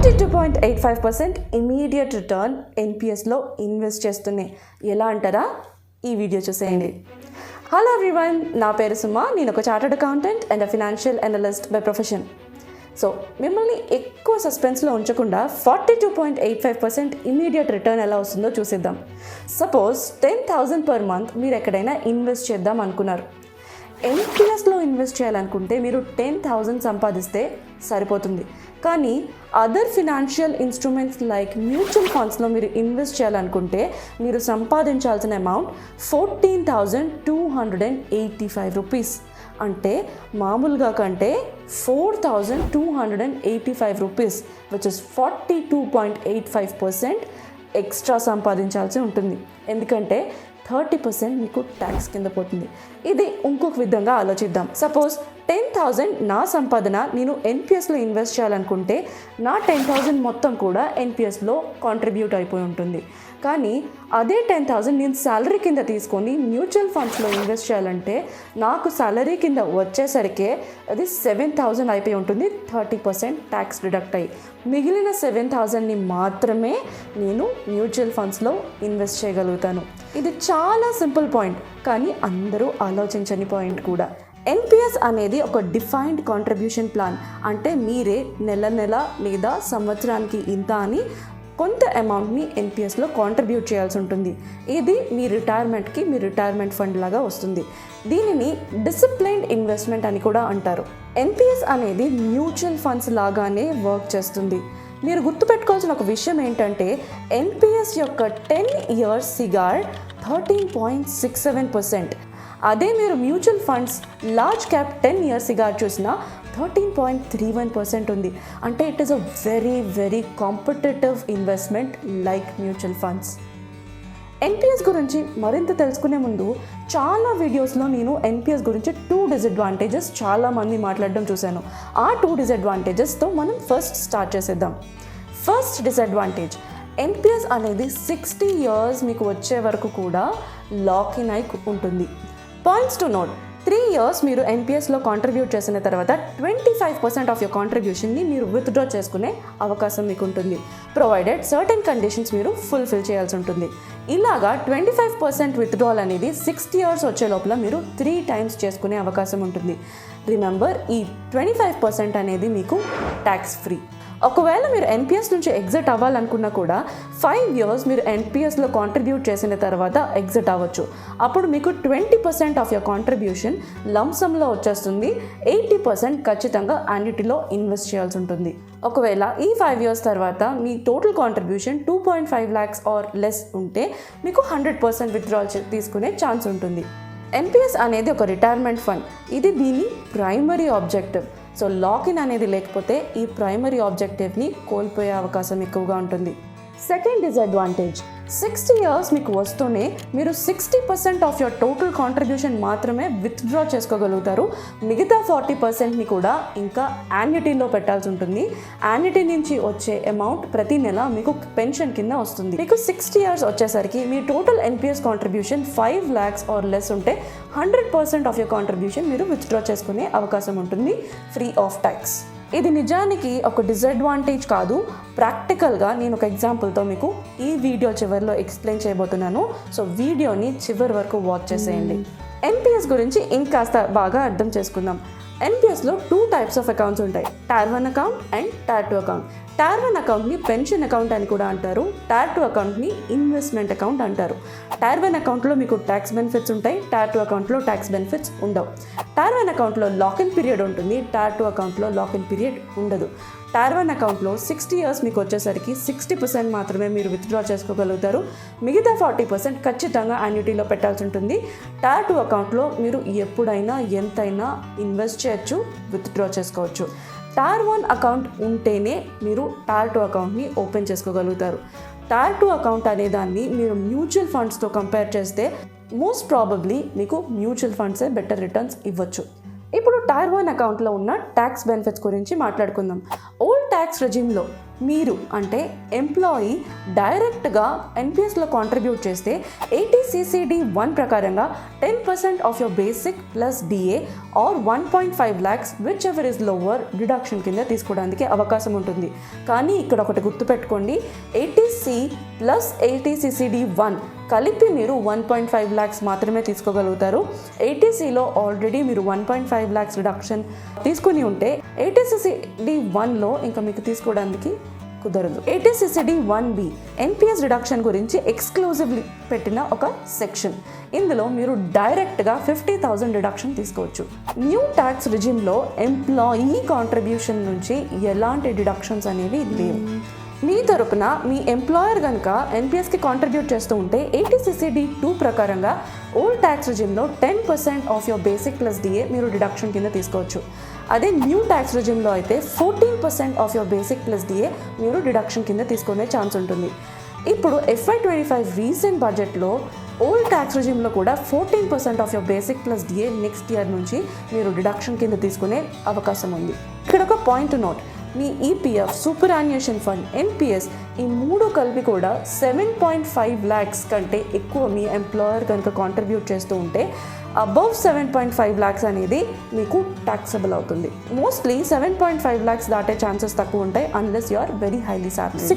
42.85% immediate return ఎన్పిఎస్లో invest చేస్తున్నాయి. ఎలా అంటారా? ఈ వీడియో చూసేయండి. హలో ఎవ్రీవన్, నా పేరు సుమ. నేను ఒక chartered accountant and financial analyst by profession. So మిమ్మల్ని ఎక్కువ సస్పెన్స్లో ఉంచకుండా 42.85% ఇమీడియట్ రిటర్న్ ఎలా వస్తుందో చూసేద్దాం. సపోజ్ 10,000 per month మీరు ఎక్కడైనా ఇన్వెస్ట్ చేద్దాం అనుకున్నారు. ఎన్పిఎస్లో ఇన్వెస్ట్ చేయాలనుకుంటే మీరు 10,000 సంపాదిస్తే సరిపోతుంది. కానీ other financial instruments like mutual ఫండ్స్లో మీరు ఇన్వెస్ట్ చేయాలనుకుంటే మీరు సంపాదించాల్సిన అమౌంట్ 14,285 రూపీస్. అంటే మామూలుగా కంటే 4,285 రూపీస్, విచ్ ఇస్ 42.85% ఎక్స్ట్రా సంపాదించాల్సి ఉంటుంది. ఎందుకంటే 30% మీకు ట్యాక్స్ కింద పోతుంది. ఇది ఇంకొక విధంగా ఆలోచిద్దాం. సపోజ్ 10,000 నా సంపాదన, నేను ఎన్పిఎస్లో ఇన్వెస్ట్ చేయాలనుకుంటే నా 10,000 మొత్తం కూడా ఎన్పిఎస్లో కాంట్రిబ్యూట్ అయిపోయి ఉంటుంది. కానీ అదే 10,000 నేను శాలరీ కింద తీసుకొని మ్యూచువల్ ఫండ్స్లో ఇన్వెస్ట్ చేయాలంటే నాకు శాలరీ కింద వచ్చేసరికి అది 7,000 అయిపోయి ఉంటుంది. 30% ట్యాక్స్ డిడక్ట్ అయ్యి మిగిలిన 7,000ని మాత్రమే నేను మ్యూచువల్ ఫండ్స్లో ఇన్వెస్ట్ చేయగలుగుతాను. ఇది చాలా సింపుల్ పాయింట్, కానీ అందరూ ఆలోచించని పాయింట్ కూడా. ఎన్పిఎస్ అనేది ఒక డిఫైన్డ్ కాంట్రిబ్యూషన్ ప్లాన్. అంటే మీరే నెల నెల లేదా సంవత్సరానికి ఇంత అని కొంత అమౌంట్ని ఎన్పిఎస్లో కాంట్రిబ్యూట్ చేయాల్సి ఉంటుంది. ఇది మీ రిటైర్మెంట్కి మీ రిటైర్మెంట్ ఫండ్ లాగా వస్తుంది. దీనిని డిసిప్లైన్డ్ ఇన్వెస్ట్మెంట్ అని కూడా అంటారు. ఎన్పిఎస్ అనేది మ్యూచువల్ ఫండ్స్ లాగానే వర్క్ చేస్తుంది. మీరు గుర్తుపెట్టుకోవాల్సిన ఒక విషయం ఏంటంటే ఎన్పిఎస్ యొక్క 10 years సిగార్ 13.67%. అదే మీరు mutual funds large cap 10 years cigar చూసినా 13.31% ఉంది. అంటే it is a very very competitive investment like mutual funds. NPS గురించి మరింత తెలుసుకునే ముందు చాలా వీడియోస్లో నేను ఎన్పిఎస్ గురించి 2 disadvantages చాలామంది మాట్లాడడం చూశాను. ఆ 2 disadvantagesతో మనం ఫస్ట్ స్టార్ట్ చేసేద్దాం. ఫస్ట్ డిసడ్వాంటేజ్, ఎన్పిఎస్ అనేది 60 years మీకు వచ్చే వరకు కూడా లాక్ ఇన్ అయి ఉంటుంది. పాయింట్స్ టు నోట్, 3 years మీరు ఎన్పిఎస్లో కాంట్రిబ్యూట్ చేసిన తర్వాత 25% ఆఫ్ యువర్ కాంట్రిబ్యూషన్ని మీరు విత్డ్రా చేసుకునే అవకాశం మీకు ఉంటుంది, ప్రొవైడెడ్ సర్టెన్ కండిషన్స్ మీరు ఫుల్ఫిల్ చేయాల్సి ఉంటుంది. ఇలాగా 25% విత్డ్రాల్ అనేది 60 years వచ్చే లోపల మీరు 3 times చేసుకునే అవకాశం ఉంటుంది. రిమెంబర్, ఈ 25% అనేది మీకు ట్యాక్స్ ఫ్రీ. ఒకవేళ మీరు ఎన్పిఎస్ నుంచి ఎగ్జిట్ అవ్వాలనుకున్నా కూడా 5 years మీరు ఎన్పిఎస్లో కాంట్రిబ్యూట్ చేసిన తర్వాత ఎగ్జిట్ అవ్వచ్చు. అప్పుడు మీకు 20% ఆఫ్ యువర్ కాంట్రిబ్యూషన్ లంసంలో వచ్చేస్తుంది. 80% ఖచ్చితంగా యాన్యుటీలో ఇన్వెస్ట్ చేయాల్సి ఉంటుంది. ఒకవేళ ఈ 5 years తర్వాత మీ total contribution 2.5 lakhs or less ఉంటే మీకు 100% విత్డ్రాల్ తీసుకునే ఛాన్స్ ఉంటుంది. ఎన్పిఎస్ అనేది ఒక రిటైర్మెంట్ ఫండ్. ఇది దీని ప్రైమరీ ఆబ్జెక్టివ్. సో లాక్-ఇన్ అనేది లేకపోతే ఈ ప్రైమరీ ఆబ్జెక్టివ్ని కోల్పోయే అవకాశం ఎక్కువగా ఉంటుంది. సెకండ్ డిసడ్వాంటేజ్, 60 years మీకు వస్తూనే మీరు 60% ఆఫ్ యువర్ టోటల్ కాంట్రిబ్యూషన్ మాత్రమే విత్డ్రా చేసుకోగలుగుతారు. మిగతా 40%ని కూడా ఇంకా యాన్యుటీలో పెట్టాల్సి ఉంటుంది. యాన్యుటీ నుంచి వచ్చే అమౌంట్ ప్రతి నెల మీకు పెన్షన్ కింద వస్తుంది. మీకు 60 years వచ్చేసరికి మీ total NPS contribution 5 lakhs or less ఉంటే 100% ఆఫ్ యువర్ కాంట్రిబ్యూషన్ మీరు విత్డ్రా చేసుకునే అవకాశం ఉంటుంది, ఫ్రీ ఆఫ్ ట్యాక్స్. ఇది నిజానికి ఒక డిసడ్వాంటేజ్ కాదు. ప్రాక్టికల్గా నేను ఒక ఎగ్జాంపుల్తో మీకు ఈ వీడియో చివరిలో ఎక్స్ప్లెయిన్ చేయబోతున్నాను. సో వీడియోని చివరి వరకు వాచ్ చేసేయండి. ఎన్పిఎస్ గురించి ఇంకాస్త బాగా అర్థం చేసుకుందాం. ఎన్పిఎస్లో 2 types ఆఫ్ అకౌంట్స్ ఉంటాయి, Tier 1 account and Tier 2 account. Tier 1 అకౌంట్ని పెన్షన్ అకౌంట్ అని కూడా అంటారు. Tier 2 అకౌంట్ని ఇన్వెస్ట్మెంట్ అకౌంట్ అంటారు. Tier 1 అకౌంట్లో మీకు ట్యాక్స్ బెనిఫిట్స్ ఉంటాయి, Tier 2 అకౌంట్లో ట్యాక్స్ బెనిఫిట్స్ ఉండవు. Tier 1 అకౌంట్లో లాక్-ఇన్ పీరియడ్ ఉంటుంది, Tier 2 అకౌంట్లో లాక్-ఇన్ పీరియడ్ ఉండదు. Tier 1 అకౌంట్లో 60 years మీకు వచ్చేసరికి 60% మాత్రమే మీరు విత్డ్రా చేసుకోగలుగుతారు. మిగతా 40% ఖచ్చితంగా యాన్యుటీలో పెట్టాల్సి ఉంటుంది. Tier 2 అకౌంట్లో మీరు ఎప్పుడైనా ఎంతైనా ఇన్వెస్ట్ చేయొచ్చు, విత్డ్రా చేసుకోవచ్చు. Tier 1 అకౌంట్ ఉంటేనే మీరు Tier 2 అకౌంట్ని ఓపెన్ చేసుకోగలుగుతారు. Tier 2 అకౌంట్ అనే దాన్ని మీరు మ్యూచువల్ ఫండ్స్తో కంపేర్ చేస్తే మోస్ట్ ప్రాబబ్లీ మీకు మ్యూచువల్ ఫండ్సే బెటర్ రిటర్న్స్ ఇవ్వచ్చు. ఇప్పుడు Tier 1 అకౌంట్లో ఉన్న ట్యాక్స్ బెనిఫిట్స్ గురించి మాట్లాడుకుందాం. ఓల్డ్ ట్యాక్స్ రెజిమ్లో మీరు అంటే ఎంప్లాయీ డైరెక్ట్గా ఎన్పిఎస్లో కాంట్రిబ్యూట్ చేస్తే 80CCD1 ప్రకారంగా 10% of your basic plus D A or 1.5 lakhs whichever is lower deduction కింద తీసుకోవడానికి అవకాశం ఉంటుంది. కానీ ఇక్కడ ఒకటి గుర్తుపెట్టుకోండి, 80C ప్లస్ 80CCD1 కలిపి మీరు 1.5 lakhs మాత్రమే తీసుకోగలుగుతారు. 80Cలో ఆల్రెడీ మీరు 1.5 lakhs రిడక్షన్ తీసుకుని ఉంటే 80CCD1లో ఇంకా మీకు తీసుకోవడానికి కుదరదు. 80CCD1B ఎన్పిఎస్ రిడక్షన్ గురించి ఎక్స్క్లూజివ్లీ పెట్టిన ఒక సెక్షన్. ఇందులో మీరు డైరెక్ట్గా 50,000 రిడక్షన్ తీసుకోవచ్చు. న్యూ ట్యాక్స్ రిజిమ్లో ఎంప్లాయీ కాంట్రిబ్యూషన్ నుంచి ఎలాంటి డిడక్షన్స్ అనేవి లేవు. మీ తరపున మీ ఎంప్లాయర్ కనుక ఎన్పిఎస్కి కాంట్రిబ్యూట్ చేస్తూ ఉంటే 80CCD2 ప్రకారంగా ఓల్డ్ ట్యాక్స్ రిజిమ్లో 10% of your basic plus DA మీరు డిడక్షన్ కింద తీసుకోవచ్చు. అదే న్యూ ట్యాక్స్ రిజిమ్లో అయితే 14% of your basic plus DA మీరు డిడక్షన్ కింద తీసుకునే ఛాన్స్ ఉంటుంది. ఇప్పుడు FY25 రీసెంట్ బడ్జెట్లో ఓల్డ్ ట్యాక్స్ రిజిమ్లో కూడా 14% of your basic plus D A next year నుంచి మీరు డిడక్షన్ కింద తీసుకునే అవకాశం ఉంది. ఇక్కడ ఒక పాయింట్ నోట్, మీ EPF, superannuation fund, NPS ఈ మూడు కలిపి కూడా 7.5 lakhs కంటే ఎక్కువ మీ ఎంప్లాయర్ కనుక కాంట్రిబ్యూట్ చేస్తూ ఉంటే అబవ్ 7.5 lakhs అనేది మీకు ట్యాక్సబుల్ అవుతుంది. మోస్ట్లీ 7.5 lakhs దాటే ఛాన్సెస్ తక్కువ ఉంటాయి unless you are very highly salary.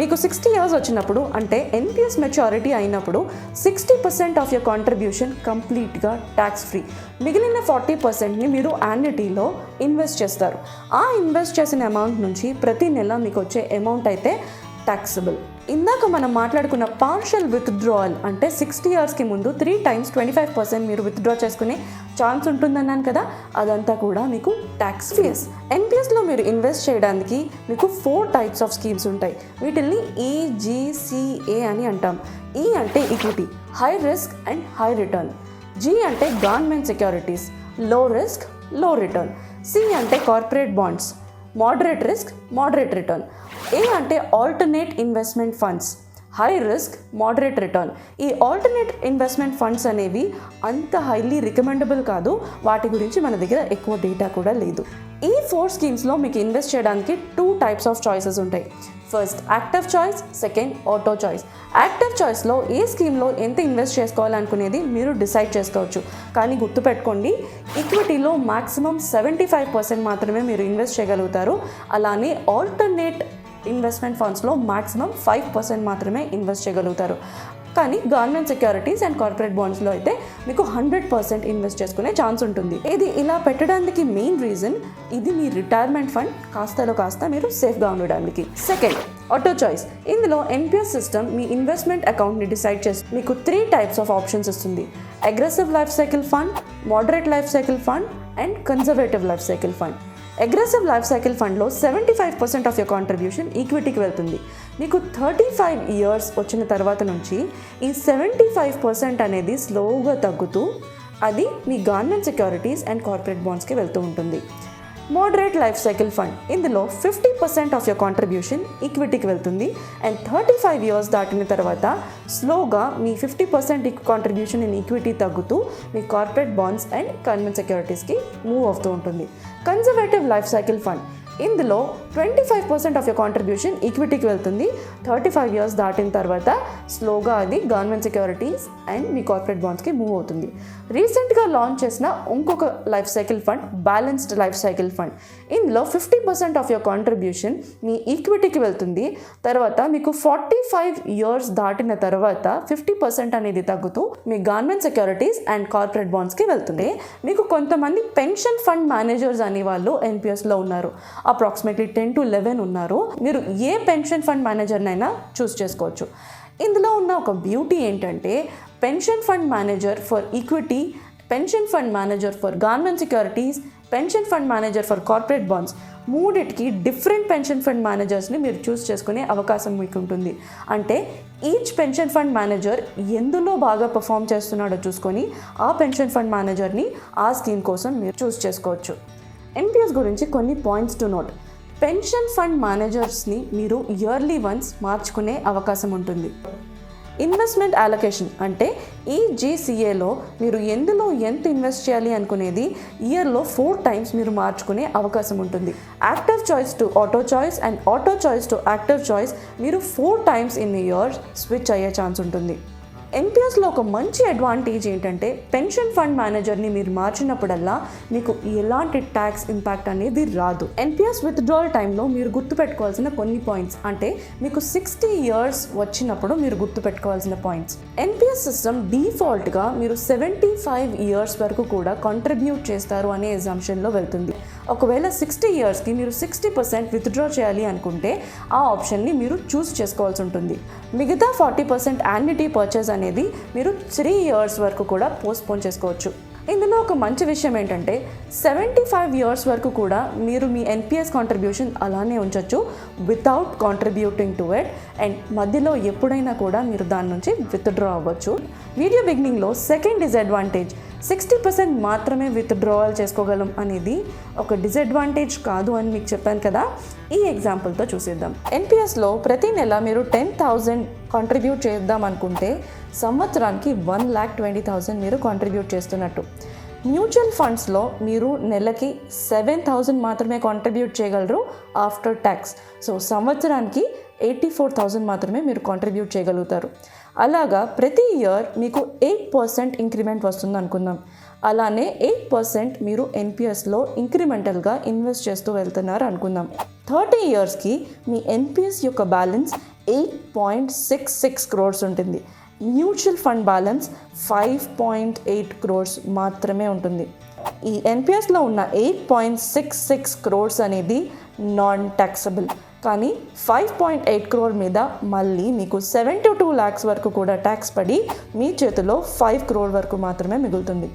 మీకు 60 years వచ్చినప్పుడు అంటే ఎన్పిఎస్ మెచ్యూరిటీ అయినప్పుడు 60% ఆఫ్ యువర్ కాంట్రిబ్యూషన్ కంప్లీట్గా ట్యాక్స్ ఫ్రీ. మిగిలిన 40%ని మీరు యాన్యుటీలో ఇన్వెస్ట్ చేస్తారు. ఆ ఇన్వెస్ట్ చేసిన అమౌంట్ నుంచి ప్రతి నెల మీకు వచ్చే అమౌంట్ అయితే ట్యాక్సబుల్. ఇందాక మనం మాట్లాడుకున్న పార్షల్ విత్డ్రాయల్ అంటే 60 yearsకి ముందు 3 times 25% మీరు విత్డ్రా చేసుకునే ఛాన్స్ ఉంటుందన్నాను కదా, అదంతా కూడా మీకు ట్యాక్స్ ఫ్రీ. ఎన్పిఎస్లో మీరు ఇన్వెస్ట్ చేయడానికి మీకు 4 types ఆఫ్ స్కీమ్స్ ఉంటాయి. వీటిల్ని EGCA అని అంటాం. ఈ అంటే equity, high risk and high return. G అంటే government securities, low risk low return. C అంటే corporate bonds, moderate risk moderate return. A అంటే alternate investment funds, high risk moderate return. ఈ alternate investment funds అనేవి అంత highly recommendable కాదు, వాటి గురించి మన దగ్గర ఎక్కువ డేటా కూడా లేదు. ఈ 4 స్కీమ్స్లో మీకు ఇన్వెస్ట్ చేయడానికి 2 types ఆఫ్ చాయిసెస్ ఉంటాయి. First active choice, second auto choice. Active చాయిస్లో ఏ స్కీమ్లో ఎంత ఇన్వెస్ట్ చేసుకోవాలనుకునేది మీరు డిసైడ్ చేసుకోవచ్చు. కానీ గుర్తుపెట్టుకోండి, ఈక్విటీలో మ్యాక్సిమం 75% మాత్రమే మీరు ఇన్వెస్ట్ చేయగలుగుతారు. అలానే ఆల్టర్నేట్ ఇన్వెస్ట్మెంట్ ఫండ్స్లో మ్యాక్సిమం 5% మాత్రమే ఇన్వెస్ట్ చేయగలుగుతారు. కానీ గవర్నమెంట్ సెక్యూరిటీస్ అండ్ కార్పొరేట్ బాండ్స్లో అయితే మీకు 100% ఇన్వెస్ట్ చేసుకునే ఛాన్స్ ఉంటుంది. ఇది ఇలా పెట్టడానికి మెయిన్ రీజన్ ఇది మీ రిటైర్మెంట్ ఫండ్ కాస్తలో కాస్త మీరు సేఫ్గా ఉండడానికి. Second auto choice. ఇందులో ఎన్పిఎస్ సిస్టమ్ మీ ఇన్వెస్ట్మెంట్ అకౌంట్ని డిసైడ్ చేసి మీకు 3 types ఆఫ్ ఆప్షన్స్ ఇస్తుంది. Aggressive life cycle fund, moderate life cycle fund and conservative life cycle fund. Aggressive life cycle ఫండ్లో 75% ఆఫ్ యువర్ కాంట్రిబ్యూషన్ ఈక్విటీకి వెళ్తుంది. మీకు 35 years వచ్చిన తర్వాత నుంచి ఈ 75% అనేది స్లోగా తగ్గుతూ అది మీ గవర్నమెంట్ సెక్యూరిటీస్ అండ్ కార్పొరేట్ బాండ్స్కి వెళ్తూ ఉంటుంది. Moderate life cycle fund. ఇందులో 50% ఆఫ్ యువర్ కాంట్రిబ్యూషన్ ఈక్విటీకి వెళ్తుంది అండ్ 35 years దాటిన తర్వాత స్లోగా మీ 50% కాంట్రిబ్యూషన్ ఇన్ ఈక్విటీ తగ్గుతూ మీ కార్పొరేట్ బాండ్స్ అండ్ గవర్నమెంట్ సెక్యూరిటీస్కి మూవ్ అవుతూ ఉంటుంది. Conservative life cycle fund. ఇందులో 25% ఆఫ్ యువర్ కాంట్రిబ్యూషన్ ఈక్విటీకి వెళ్తుంది. 35 years దాటిన తర్వాత స్లోగా అది గవర్నమెంట్ సెక్యూరిటీస్ అండ్ మీ కార్పొరేట్ బాండ్స్కి మూవ్ అవుతుంది. రీసెంట్గా లాంచ్ చేసిన ఇంకొక life cycle fund balanced life cycle fund. ఇందులో 50% ఆఫ్ యువర్ కాంట్రిబ్యూషన్ మీ ఈక్విటీకి వెళ్తుంది. తర్వాత మీకు 45 years దాటిన తర్వాత 50% అనేది తగ్గుతూ మీ గవర్నమెంట్ సెక్యూరిటీస్ అండ్ కార్పొరేట్ బాండ్స్కి వెళ్తుంది. మీకు కొంతమంది పెన్షన్ ఫండ్ మేనేజర్స్ అనే వాళ్ళు ఎన్పిఎస్లో ఉన్నారు. అప్రాక్సిమేట్లీ 10 to 11 ఉన్నారు. మీరు ఏ పెన్షన్ ఫండ్ మేనేజర్నైనా చూస్ చేసుకోవచ్చు. ఇందులో ఉన్న ఒక బ్యూటీ ఏంటంటే pension fund manager for equity, pension fund manager for government securities, pension fund manager for corporate bonds మూడిటికి డిఫరెంట్ పెన్షన్ ఫండ్ మేనేజర్స్ని మీరు చూస్ చేసుకునే అవకాశం మీకు ఉంటుంది. అంటే ఈచ్ పెన్షన్ ఫండ్ మేనేజర్ ఎందులో బాగా పర్ఫామ్ చేస్తున్నాడో చూసుకొని ఆ పెన్షన్ ఫండ్ మేనేజర్ని ఆ స్కీమ్ కోసం మీరు చూస్ చేసుకోవచ్చు. ఎన్పిఎస్ గురించి కొన్ని points to note. Pension fund మేనేజర్స్ని మీరు ఇయర్లీ వన్స్ మార్చుకునే అవకాశం ఉంటుంది. ఇన్వెస్ట్మెంట్ అలొకేషన్ అంటే ఈ జీసీఏలో మీరు ఎందులో ఎంత ఇన్వెస్ట్ చేయాలి అనుకునేది ఇయర్లో 4 టైమ్స్ మీరు మార్చుకునే అవకాశం ఉంటుంది. Active choice to auto choice and auto choice to active choice మీరు 4 టైమ్స్ ఇన్ ఇయర్ స్విచ్ అయ్యే ఛాన్స్ ఉంటుంది. ఎన్పిఎస్లో ఒక మంచి అడ్వాంటేజ్ ఏంటంటే పెన్షన్ ఫండ్ మేనేజర్ని మీరు మార్చినప్పుడల్లా మీకు ఎలాంటి ట్యాక్స్ ఇంపాక్ట్ అనేది రాదు. ఎన్పిఎస్ విత్డ్రావల్ టైంలో మీరు గుర్తుపెట్టుకోవాల్సిన కొన్ని పాయింట్స్ అంటే మీకు 60 ఇయర్స్ వచ్చినప్పుడు మీరు గుర్తుపెట్టుకోవాల్సిన పాయింట్స్. ఎన్పిఎస్ సిస్టమ్ డిఫాల్ట్గా మీరు 75 ఇయర్స్ వరకు కూడా కాంట్రిబ్యూట్ చేస్తారు అనే ఎగ్జామ్షన్లో వెళ్తుంది. ఒకవేళ 60 ఇయర్స్కి మీరు 60% విత్డ్రా చేయాలి అనుకుంటే ఆ ఆప్షన్ని మీరు చూస్ చేసుకోవాల్సి ఉంటుంది. మిగతా 40% యాన్యుటీ పర్చేస్ అనేది మీరు 3 ఇయర్స్ వరకు కూడా పోస్ట్పోన్ చేసుకోవచ్చు. ఇందులో ఒక మంచి విషయం ఏంటంటే 75 ఇయర్స్ వరకు కూడా మీరు మీ ఎన్పిఎస్ కాంట్రిబ్యూషన్ అలానే ఉంచవచ్చు without contributing to it and మధ్యలో ఎప్పుడైనా కూడా మీరు దాని నుంచి విత్డ్రా అవ్వచ్చు. వీడియో బిగినింగ్లో సెకండ్ డిసడ్వాంటేజ్ 60% మాత్రమే విత్డ్రావల్ చేసుకోగలం అనేది ఒక డిసడ్వాంటేజ్ కాదు అని మీకు చెప్పాను కదా. ఈ ఎగ్జాంపుల్తో చూసేద్దాం. ఎన్పిఎస్లో ప్రతి నెల మీరు 10,000 కాంట్రిబ్యూట్ చేద్దాం అనుకుంటే సంవత్సరానికి 1,20,000 మీరు కాంట్రిబ్యూట్ చేస్తున్నట్టు. మ్యూచువల్ ఫండ్స్లో మీరు నెలకి 7,000 మాత్రమే కాంట్రిబ్యూట్ చేయగలరు ఆఫ్టర్ ట్యాక్స్. సో సంవత్సరానికి 84,000 మాత్రమే మీరు కాంట్రిబ్యూట్ చేయగలుగుతారు. అలాగా ప్రతి ఇయర్ మీకు 8% ఇంక్రిమెంట్ వస్తుంది అనుకుందాం. అలానే 8% మీరు ఎన్పిఎస్లో ఇంక్రిమెంటల్గా ఇన్వెస్ట్ చేస్తూ వెళ్తున్నారు అనుకుందాం. 30 ఇయర్స్కి మీ ఎన్పిఎస్ యొక్క బ్యాలెన్స్ 8.66 crores ఉంటుంది. మ్యూచువల్ ఫండ్ బ్యాలెన్స్ 5.8 crores మాత్రమే ఉంటుంది. ఈ ఎన్పిఎస్లో ఉన్న 8.66 crores అనేది నాన్ ట్యాక్సబుల్. కానీ 5.8 crore మీద మళ్ళీ మీకు 72 lakhs వరకు కూడా ట్యాక్స్ పడి మీ చేతిలో 5 crore వరకు మాత్రమే మిగులుతుంది.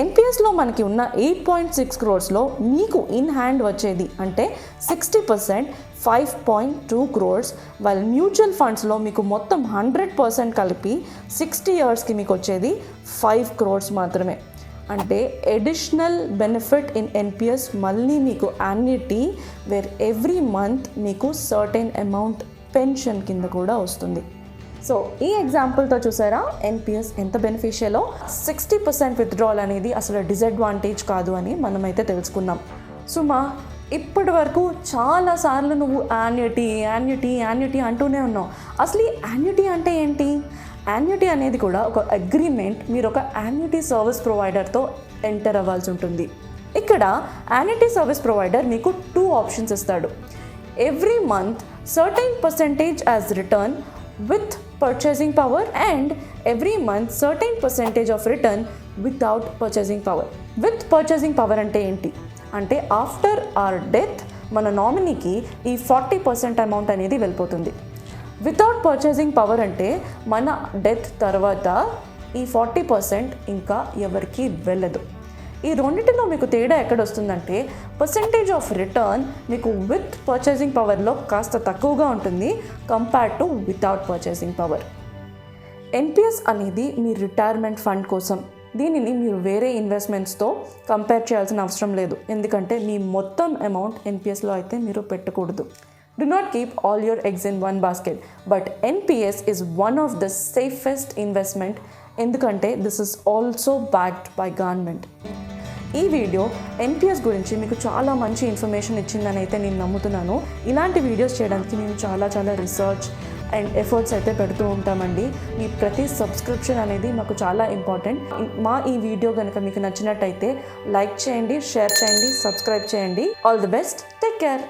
ఎన్పిఎస్లో మనకి ఉన్న 8.6 crores మీకు ఇన్ హ్యాండ్ వచ్చేది అంటే 60% 5.2 crores, వాళ్ళ మ్యూచువల్ ఫండ్స్లో మీకు మొత్తం 100% కలిపి 60 ఇయర్స్కి మీకు వచ్చేది 5 crores మాత్రమే. అంటే ఎడిషనల్ బెనిఫిట్ ఇన్ ఎన్పిఎస్ మళ్ళీ మీకు యాన్యుటీ వేర్ ఎవ్రీ మంత్ మీకు సర్టెన్ అమౌంట్ పెన్షన్ కింద కూడా వస్తుంది. సో ఈ ఎగ్జాంపుల్తో చూసారా ఎన్పిఎస్ ఎంత బెనిఫిషియలో. 60% విత్డ్రావల్ అనేది అసలు డిసడ్వాంటేజ్ కాదు అని మనమైతే తెలుసుకున్నాం. సుమా, ఇప్పటి వరకు చాలాసార్లు నువ్వు యాన్యుటీ అంటూనే ఉన్నావు. అసలు ఈ యాన్యుటీ అంటే ఏంటి? యాన్యుటీ అనేది కూడా ఒక అగ్రిమెంట్. మీరు ఒక యాన్యుటీ సర్వీస్ ప్రొవైడర్తో ఎంటర్ అవ్వాల్సి ఉంటుంది. ఇక్కడ యాన్యుటీ సర్వీస్ ప్రొవైడర్ మీకు 2 ఆప్షన్స్ ఇస్తాడు. Every month certain percentage has written with purchasing power and every month certain percentage of return without purchasing power. With purchasing power అంటే ఏంటి అంటే ఆఫ్టర్ అవర్ డెత్ మన నామినీకి ఈ 40% అమౌంట్ అనేది వెళ్ళిపోతుంది. వితౌట్ పర్చేసింగ్ పవర్ అంటే మన డెత్ తర్వాత ఈ 40% ఇంకా ఎవరికి వెళ్ళదు. ఈ రెండింటిలో మీకు తేడా ఎక్కడ వస్తుందంటే పర్సెంటేజ్ ఆఫ్ రిటర్న్ మీకు విత్ పర్చేసింగ్ పవర్లో కాస్త తక్కువగా ఉంటుంది compared to without purchasing power. NPS అనేది మీ రిటైర్మెంట్ ఫండ్ కోసం. దీనిని మీరు వేరే ఇన్వెస్ట్మెంట్స్తో కంపేర్ చేయాల్సిన అవసరం లేదు, ఎందుకంటే మీ మొత్తం అమౌంట్ ఎన్పిఎస్లో అయితే మీరు పెట్టకూడదు. Do not keep all your eggs in one basket, but NPS is one of the safest investment ఎందుకంటే this is also backed by government. ఈ వీడియో ఎన్పిఎస్ గురించి మీకు చాలా మంచి ఇన్ఫర్మేషన్ ఇచ్చిందని అయితే నేను నమ్ముతున్నాను. ఇలాంటి వీడియోస్ చేయడానికి నేను చాలా రీసెర్చ్ అండ్ ఎఫర్ట్స్ అయితే పెడుతూ ఉంటామండి. మీ ప్రతి సబ్స్క్రిప్షన్ అనేది మాకు చాలా ఇంపార్టెంట్. మా ఈ వీడియో కనుక మీకు నచ్చినట్టయితే లైక్ చేయండి, షేర్ చేయండి, సబ్స్క్రైబ్ చేయండి. All the best, take care.